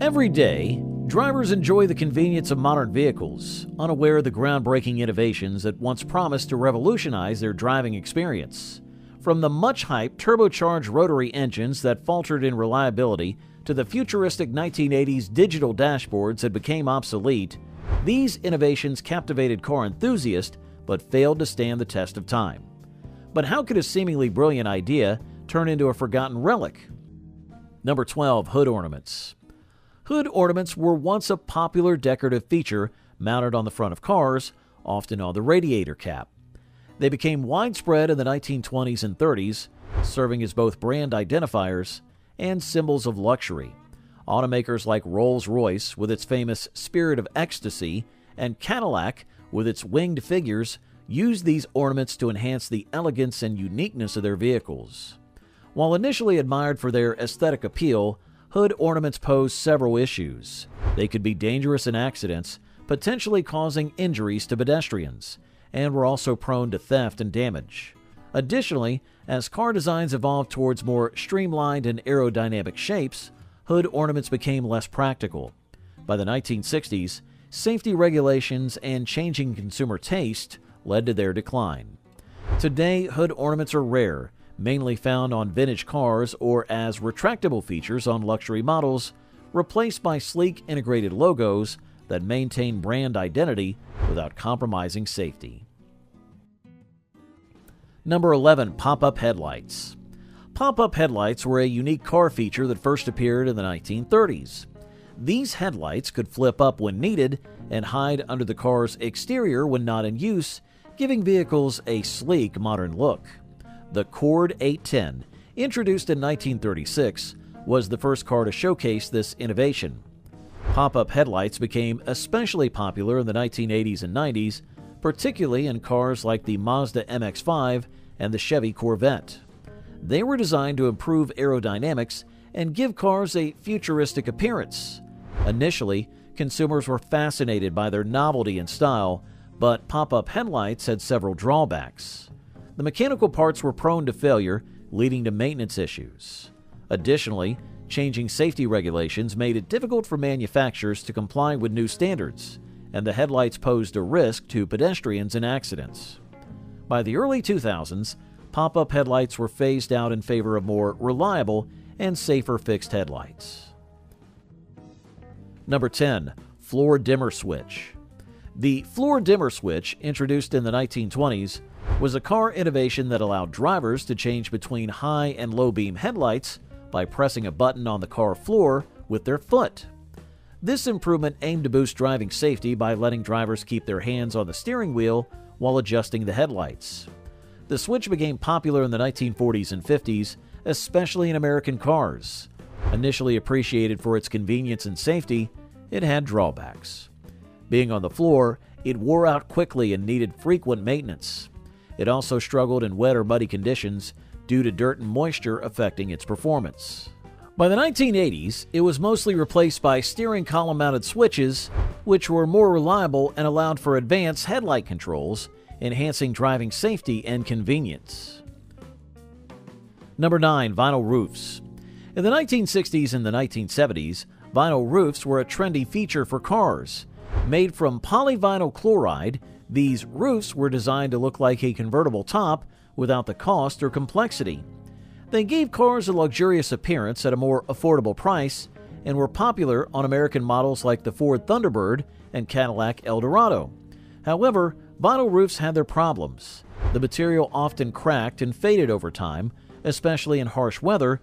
Every day, drivers enjoy the convenience of modern vehicles, unaware of the groundbreaking innovations that once promised to revolutionize their driving experience. From the much-hyped turbocharged rotary engines that faltered in reliability to the futuristic 1980s digital dashboards that became obsolete, these innovations captivated car enthusiasts but failed to stand the test of time. But how could a seemingly brilliant idea turn into a forgotten relic? Number 12. Hood ornaments. Hood ornaments were once a popular decorative feature mounted on the front of cars, often on the radiator cap. They became widespread in the 1920s and 30s, serving as both brand identifiers and symbols of luxury. Automakers like Rolls-Royce, with its famous Spirit of Ecstasy, and Cadillac, with its winged figures, used these ornaments to enhance the elegance and uniqueness of their vehicles. While initially admired for their aesthetic appeal, hood ornaments pose several issues. They could be dangerous in accidents, potentially causing injuries to pedestrians, and were also prone to theft and damage. Additionally, as car designs evolved towards more streamlined and aerodynamic shapes, hood ornaments became less practical. By the 1960s, safety regulations and changing consumer taste led to their decline. Today, hood ornaments are rare, mainly found on vintage cars or as retractable features on luxury models, replaced by sleek integrated logos that maintain brand identity without compromising safety. Number 11. Pop-up headlights. Pop-up headlights were a unique car feature that first appeared in the 1930s. These headlights could flip up when needed and hide under the car's exterior when not in use, giving vehicles a sleek, modern look. The Cord 810, introduced in 1936, was the first car to showcase this innovation. Pop-up headlights became especially popular in the 1980s and 90s, particularly in cars like the Mazda MX-5 and the Chevy Corvette. They were designed to improve aerodynamics and give cars a futuristic appearance. Initially, consumers were fascinated by their novelty and style, but pop-up headlights had several drawbacks. The mechanical parts were prone to failure, leading to maintenance issues. Additionally, changing safety regulations made it difficult for manufacturers to comply with new standards, and the headlights posed a risk to pedestrians in accidents. By the early 2000s, pop-up headlights were phased out in favor of more reliable and safer fixed headlights. Number 10. Floor dimmer switch. The floor dimmer switch, introduced in the 1920s, was a car innovation that allowed drivers to change between high and low beam headlights by pressing a button on the car floor with their foot. This improvement aimed to boost driving safety by letting drivers keep their hands on the steering wheel while adjusting the headlights. The switch became popular in the 1940s and 50s, especially in American cars. Initially appreciated for its convenience and safety, it had drawbacks. Being on the floor, it wore out quickly and needed frequent maintenance. It also struggled in wet or muddy conditions due to dirt and moisture affecting its performance. By the 1980s, it was mostly replaced by steering column-mounted switches, which were more reliable and allowed for advanced headlight controls, enhancing driving safety and convenience. Number 9. Vinyl roofs. In the 1960s and the 1970s, vinyl roofs were a trendy feature for cars. Made from polyvinyl chloride, these roofs were designed to look like a convertible top without the cost or complexity. They gave cars a luxurious appearance at a more affordable price and were popular on American models like the Ford Thunderbird and Cadillac Eldorado. However, vinyl roofs had their problems. The material often cracked and faded over time, especially in harsh weather,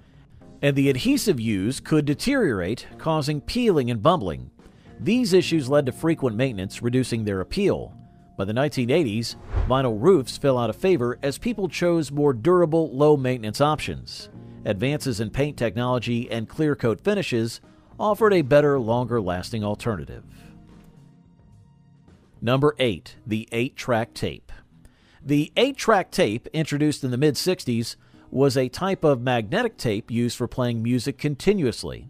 and the adhesive used could deteriorate, causing peeling and bubbling. These issues led to frequent maintenance, reducing their appeal. By the 1980s, vinyl roofs fell out of favor as people chose more durable, low-maintenance options. Advances in paint technology and clear coat finishes offered a better, longer-lasting alternative. Number 8. The 8-track tape. The 8-track tape, introduced in the mid-60s, was a type of magnetic tape used for playing music continuously.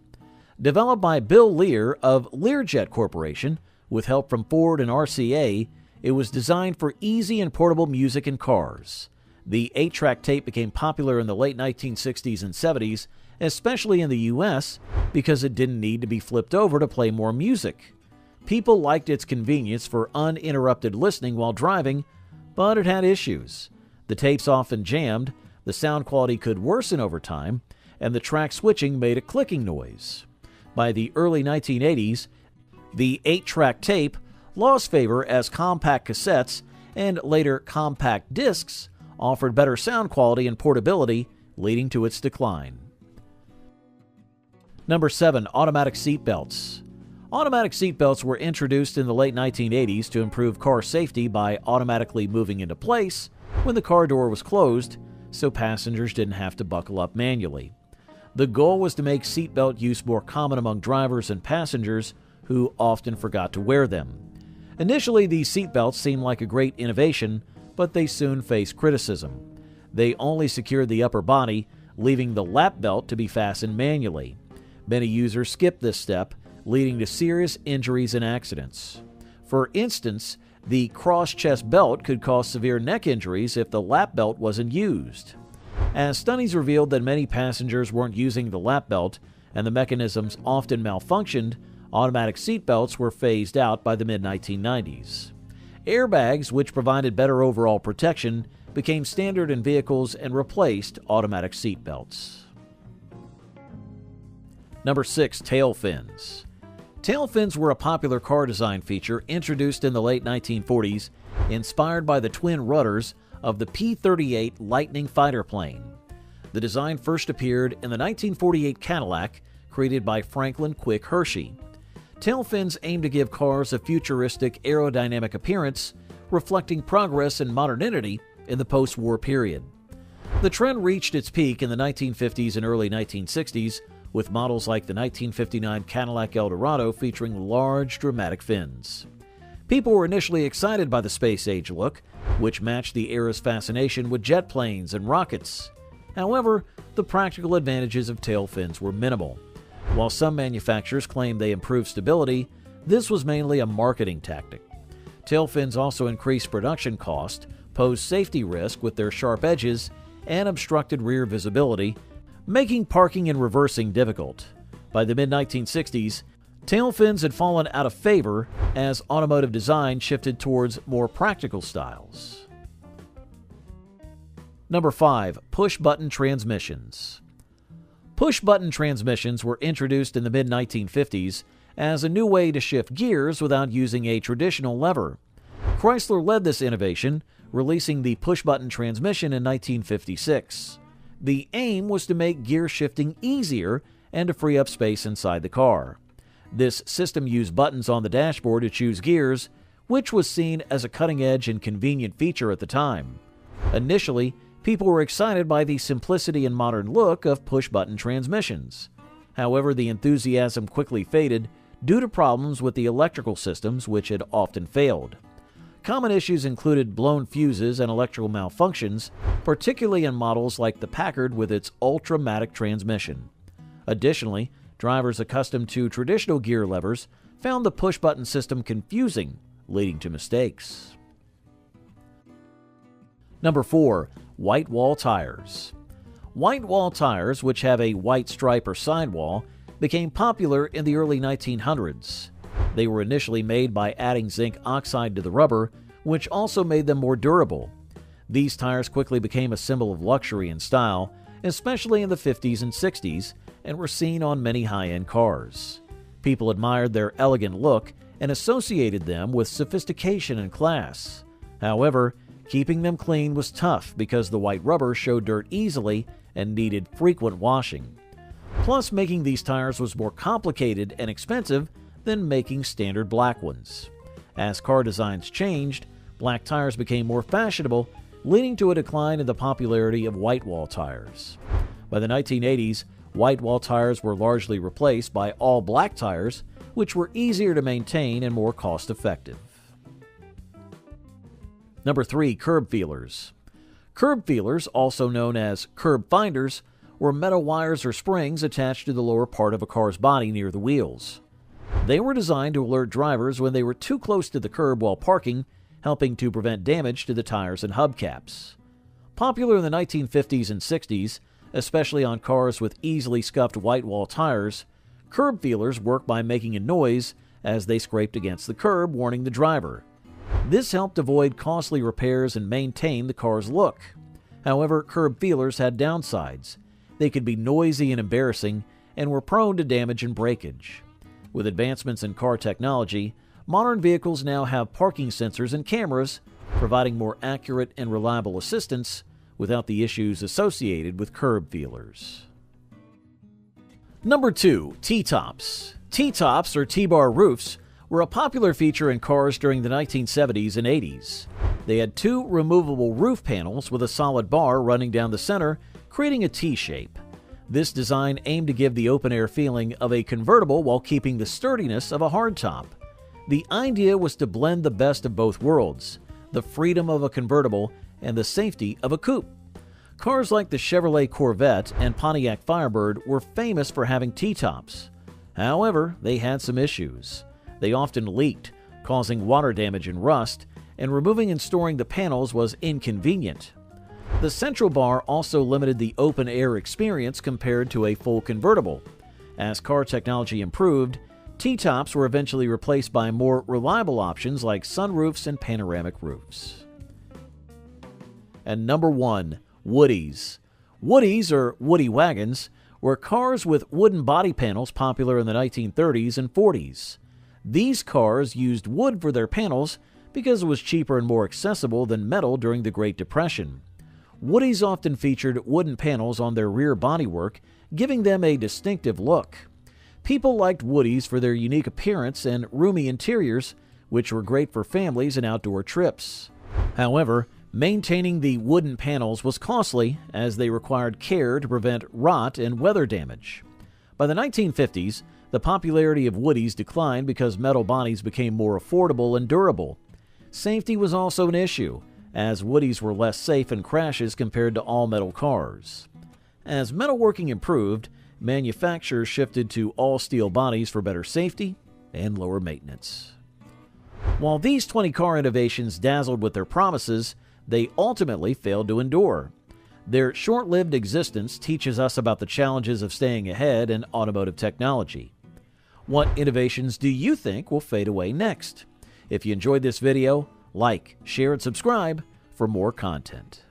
Developed by Bill Lear of Learjet Corporation, with help from Ford and RCA, it was designed for easy and portable music in cars. The 8-track tape became popular in the late 1960s and 70s especially in the US, because it didn't need to be flipped over to play more music. People liked its convenience for uninterrupted listening while driving, but it had issues. The tapes often jammed, the sound quality could worsen over time, and the track switching made a clicking noise. By the early 1980s, the 8-track tape lost favor as compact cassettes and later compact discs offered better sound quality and portability, leading to its decline. Number 7. Automatic seatbelts. Automatic seatbelts were introduced in the late 1980s to improve car safety by automatically moving into place when the car door was closed, so passengers didn't have to buckle up manually. The goal was to make seatbelt use more common among drivers and passengers who often forgot to wear them. Initially, these seatbelts seemed like a great innovation, but they soon faced criticism. They only secured the upper body, leaving the lap belt to be fastened manually. Many users skipped this step, leading to serious injuries and accidents. For instance, the cross-chest belt could cause severe neck injuries if the lap belt wasn't used. As studies revealed that many passengers weren't using the lap belt and the mechanisms often malfunctioned, automatic seatbelts were phased out by the mid-1990s. Airbags, which provided better overall protection, became standard in vehicles and replaced automatic seatbelts. Number 6. Tail fins. Tail fins were a popular car design feature introduced in the late 1940s, inspired by the twin rudders of the P-38 Lightning fighter plane. The design first appeared in the 1948 Cadillac, created by Franklin Quick Hershey. Tail fins aimed to give cars a futuristic aerodynamic appearance, reflecting progress and modernity in the post-war period. The trend reached its peak in the 1950s and early 1960s, with models like the 1959 Cadillac Eldorado featuring large, dramatic fins. People were initially excited by the space-age look, which matched the era's fascination with jet planes and rockets. However, the practical advantages of tail fins were minimal. While some manufacturers claimed they improved stability, this was mainly a marketing tactic. Tail fins also increased production cost, posed safety risk with their sharp edges, and obstructed rear visibility, making parking and reversing difficult. By the mid-1960s, tail fins had fallen out of favor as automotive design shifted towards more practical styles. Number 5. Push-button transmissions. Push-button transmissions were introduced in the mid-1950s as a new way to shift gears without using a traditional lever. Chrysler led this innovation, releasing the push-button transmission in 1956. The aim was to make gear shifting easier and to free up space inside the car. This system used buttons on the dashboard to choose gears, which was seen as a cutting-edge and convenient feature at the time. Initially, people were excited by the simplicity and modern look of push-button transmissions. However, the enthusiasm quickly faded due to problems with the electrical systems, which had often failed. Common issues included blown fuses and electrical malfunctions, particularly in models like the Packard with its Ultramatic transmission. Additionally, drivers accustomed to traditional gear levers found the push-button system confusing, leading to mistakes. Number 4. White wall tires. White wall tires, which have a white stripe or sidewall, became popular in the early 1900s. They were initially made by adding zinc oxide to the rubber, which also made them more durable. These tires quickly became a symbol of luxury and style, especially in the 50s and 60s, and were seen on many high-end cars. People admired their elegant look and associated them with sophistication and class. However, keeping them clean was tough because the white rubber showed dirt easily and needed frequent washing. Plus, making these tires was more complicated and expensive than making standard black ones. As car designs changed, black tires became more fashionable, leading to a decline in the popularity of white wall tires. By the 1980s, white wall tires were largely replaced by all black tires, which were easier to maintain and more cost-effective. Number 3. Curb feelers. Curb feelers, also known as curb finders, were metal wires or springs attached to the lower part of a car's body near the wheels. They were designed to alert drivers when they were too close to the curb while parking, helping to prevent damage to the tires and hubcaps. Popular in the 1950s and 60s, Especially on cars with easily scuffed white wall tires, curb feelers work by making a noise as they scraped against the curb, warning the driver. This helped avoid costly repairs and maintain the car's look. However, curb feelers had downsides. They could be noisy and embarrassing and were prone to damage and breakage. With advancements in car technology, modern vehicles now have parking sensors and cameras, providing more accurate and reliable assistance without the issues associated with curb feelers. Number 2. T-tops. T-tops, or T-bar roofs, were a popular feature in cars during the 1970s and 80s. They had two removable roof panels with a solid bar running down the center, creating a T-shape. This design aimed to give the open-air feeling of a convertible while keeping the sturdiness of a hardtop. The idea was to blend the best of both worlds, the freedom of a convertible and the safety of a coupe. Cars like the Chevrolet Corvette and Pontiac Firebird were famous for having T-tops. However, they had some issues. They often leaked, causing water damage and rust, and removing and storing the panels was inconvenient. The central bar also limited the open-air experience compared to a full convertible. As car technology improved, T-tops were eventually replaced by more reliable options like sunroofs and panoramic roofs. And number 1. Woodies. Woodies, or woody wagons, were cars with wooden body panels popular in the 1930s and 40s. These cars used wood for their panels because it was cheaper and more accessible than metal during the Great Depression. Woodies often featured wooden panels on their rear bodywork, giving them a distinctive look. People liked Woodies for their unique appearance and roomy interiors, which were great for families and outdoor trips. However, maintaining the wooden panels was costly, as they required care to prevent rot and weather damage. By the 1950s, the popularity of Woodies declined because metal bodies became more affordable and durable. Safety was also an issue, as Woodies were less safe in crashes compared to all-metal cars. As metalworking improved, manufacturers shifted to all-steel bodies for better safety and lower maintenance. While these 20 car innovations dazzled with their promises, they ultimately failed to endure. Their short-lived existence teaches us about the challenges of staying ahead in automotive technology. What innovations do you think will fade away next? If you enjoyed this video, like, share, and subscribe for more content.